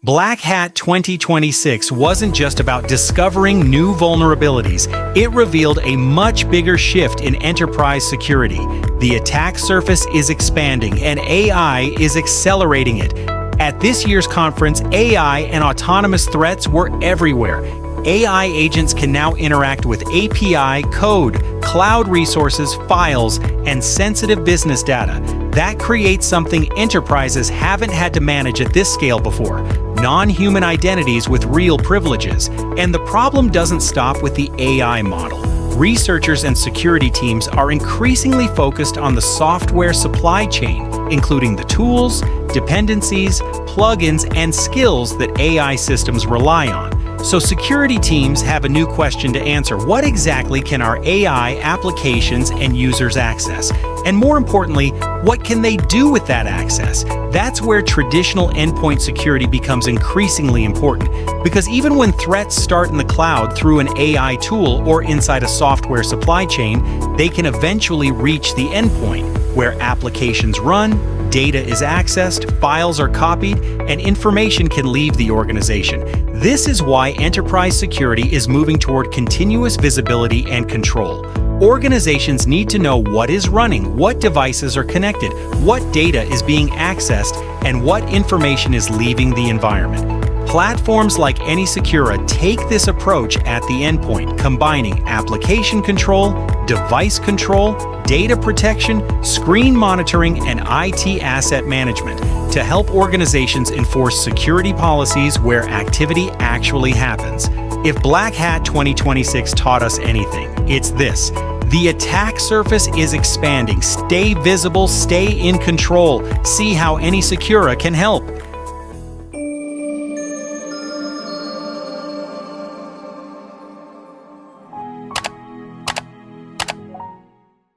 Black Hat 2026 wasn't just about discovering new vulnerabilities, it revealed a much bigger shift in enterprise security. The attack surface is expanding, and AI is accelerating it. At this year's conference, AI and autonomous threats were everywhere. AI agents can now interact with API, code, cloud resources, files, and sensitive business data. That creates something enterprises haven't had to manage at this scale before: non-human identities with real privileges. And the problem doesn't stop with the AI model. Researchers and security teams are increasingly focused on the software supply chain, including the tools, dependencies, plugins, and skills that AI systems rely on. So security teams have a new question to answer: what exactly can our AI applications and users access? And more importantly, what can they do with that access? That's where traditional endpoint security becomes increasingly important, because even when threats start in the cloud through an AI tool or inside a software supply chain, they can eventually reach the endpoint, where applications run, data is accessed, files are copied, and information can leave the organization. This is why enterprise security is moving toward continuous visibility and control. Organizations need to know what is running, what devices are connected, what data is being accessed, and what information is leaving the environment. Platforms like AnySecura take this approach at the endpoint, combining application control, device control, data protection, screen monitoring, and IT asset management to help organizations enforce security policies where activity actually happens. If Black Hat 2026 taught us anything, it's this: the attack surface is expanding. Stay visible, stay in control. See how AnySecura can help.